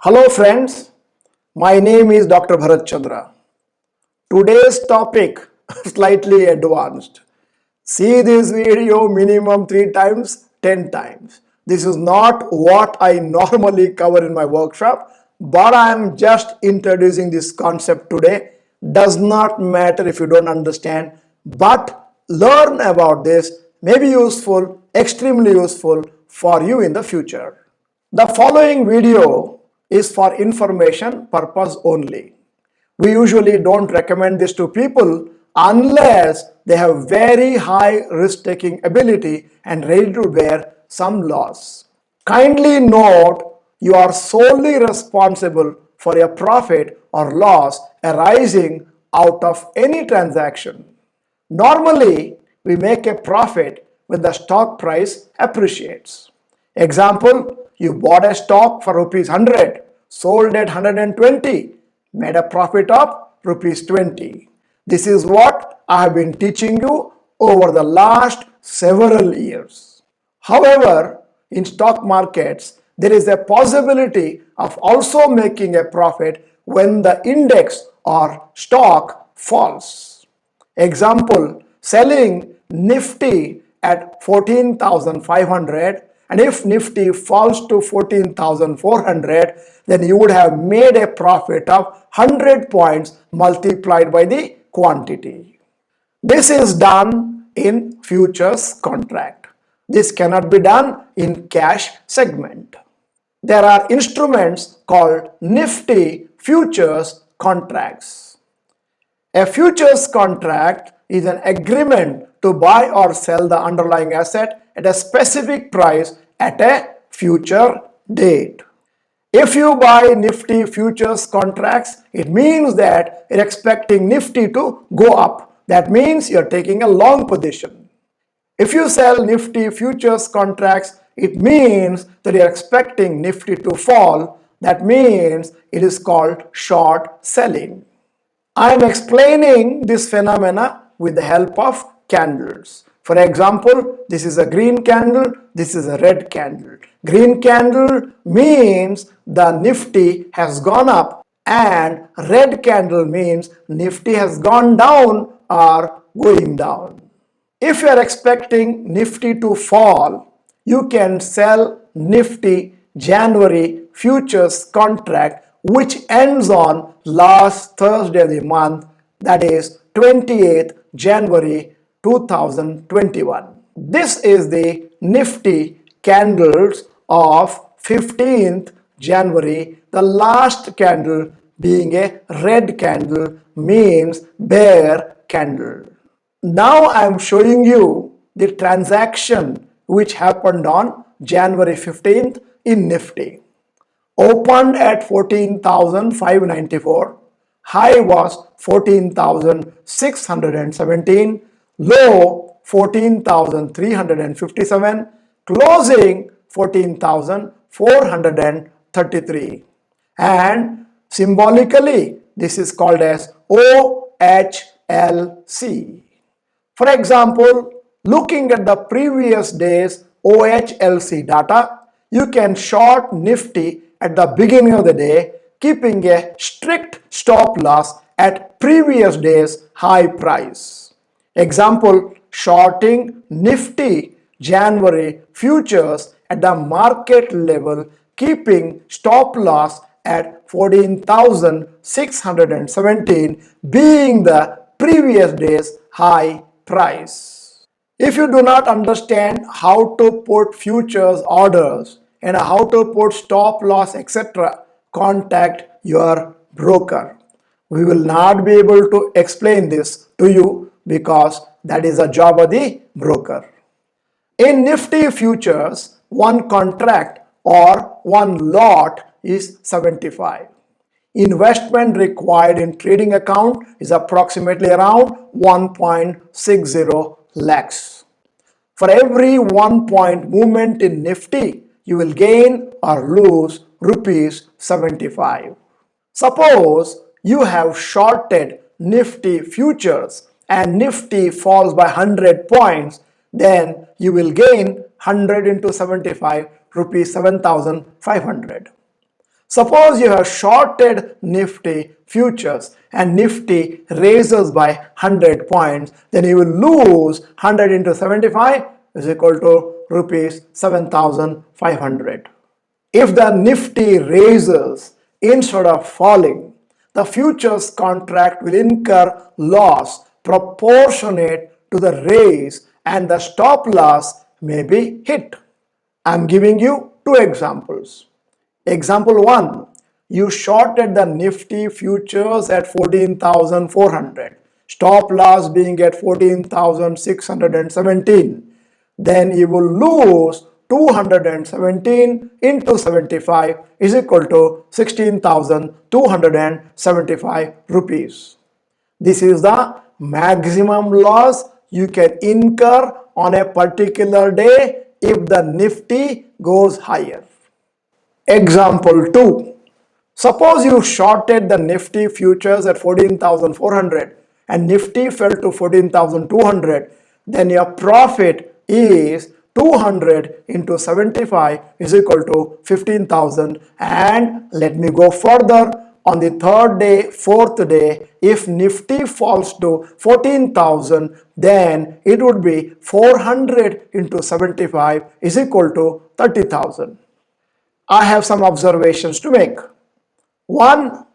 Hello friends, my name is Dr. Bharat Chandra. Today's topic slightly advanced. See this video minimum 3 times, 10 times. This is not what I normally cover in my workshop, but I am just introducing this concept today. Does not matter if you don't understand, but learn about this may be useful, extremely useful for you in the future. The following video is for information purpose only. We usually don't recommend this to people unless they have very high risk-taking ability and ready to bear some loss. Kindly note, you are solely responsible for a profit or loss arising out of any transaction. Normally, we make a profit when the stock price appreciates. Example, you bought a stock for rupees 100, sold at 120, made a profit of rupees 20. This is what I have been teaching you over the last several years. However, in stock markets, there is a possibility of also making a profit when the index or stock falls. Example, selling Nifty at 14,500, and if Nifty falls to 14,400, then you would have made a profit of 100 points multiplied by the quantity. This is done in futures contract. This cannot be done in cash segment. There are instruments called Nifty futures contracts. A futures contract is an agreement to buy or sell the underlying asset at a specific price at a future date. If you buy Nifty futures contracts, it means that you're expecting Nifty to go up. That means you're taking a long position. If you sell Nifty futures contracts, it means that you're expecting Nifty to fall. That means it is called short selling. I am explaining this phenomena with the help of candles. For example, this is a green candle, this is a red candle. Green candle means the Nifty has gone up, and red candle means Nifty has gone down or going down. If you are expecting Nifty to fall, you can sell Nifty January futures contract which ends on last Thursday of the month, that is 28th January 2021. This is the Nifty candles of 15th January. The last candle being a red candle means bear candle. Now I am showing you the transaction which happened on January 15th in Nifty. Opened at 14,594, high was 14,617, low 14,357, closing 14,433, and symbolically this is called as OHLC. For example, looking at the previous day's OHLC data, you can short Nifty at the beginning of the day, keeping a strict stop loss at previous day's high price. Example, shorting Nifty January futures at the market level, keeping stop loss at 14,617 being the previous day's high price. If you do not understand how to put futures orders and how to put stop loss, etc., contact your broker. We will not be able to explain this to you because that is a job of the broker. In Nifty futures, one contract or one lot is 75. Investment required in trading account is approximately around 1.60 lakhs. For every 1 point movement in Nifty, you will gain or lose rupees 75. Suppose you have shorted Nifty futures and Nifty falls by 100 points, then you will gain 100 into 75 rupees 7,500. Suppose you have shorted Nifty futures and Nifty raises by 100 points, then you will lose 100 into 75 is equal to rupees 7,500. If the Nifty raises instead of falling, the futures contract will incur loss proportionate to the raise and the stop loss may be hit. I am giving you two examples. Example 1, you shorted the Nifty futures at 14,400, stop loss being at 14,617. Then you will lose 217 into 75 is equal to 16,275 rupees. This is the maximum loss you can incur on a particular day if the Nifty goes higher. Example 2. Suppose you shorted the Nifty futures at 14,400 and Nifty fell to 14,200, then your profit is 200 into 75 is equal to 15,000. And let me go further. On the third day, fourth day, if Nifty falls to 14,000, then it would be 400 into 75 is equal to 30,000. I have some observations to make. One,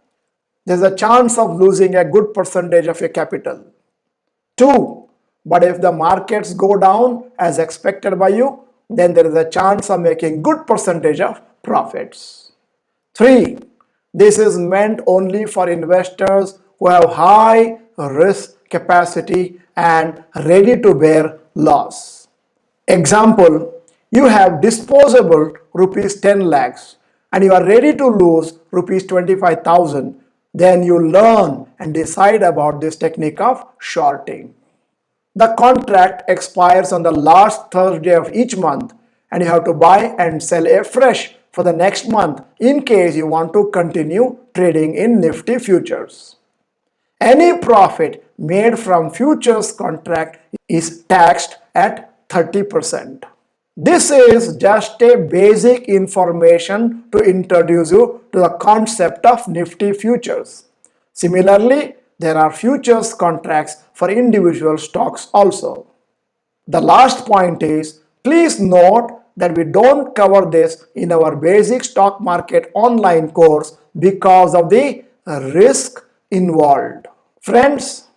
there's a chance of losing a good percentage of your capital. Two, but if the markets go down as expected by you, then there is a chance of making good percentage of profits. Three, this is meant only for investors who have high risk capacity and ready to bear loss. Example, you have disposable rupees 10 lakhs and you are ready to lose rupees 25,000. Then you learn and decide about this technique of shorting. The contract expires on the last Thursday of each month and you have to buy and sell afresh for the next month in case you want to continue trading in Nifty futures. Any profit made from futures contract is taxed at 30%. This is just a basic information to introduce you to the concept of Nifty futures. Similarly, there are futures contracts for individual stocks also. The last point is, please note that we don't cover this in our basic stock market online course because of the risk involved. Friends,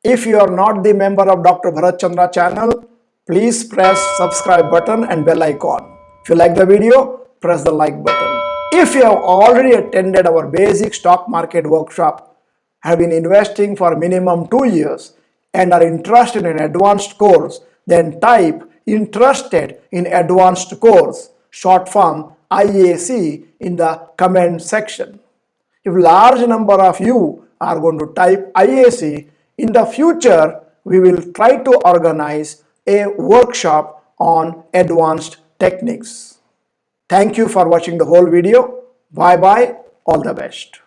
if you are not the member of Dr. Bharat Chandra channel, please press subscribe button and bell icon. If you like the video, press the like button. If you have already attended our basic stock market workshop, have been investing for minimum 2 years and are interested in advanced course, then type interested in advanced course, short form IAC, in the comment section. If large number of you are going to type IAC, in the future we will try to organize a workshop on advanced techniques. Thank you for watching the whole video. Bye bye. All the best.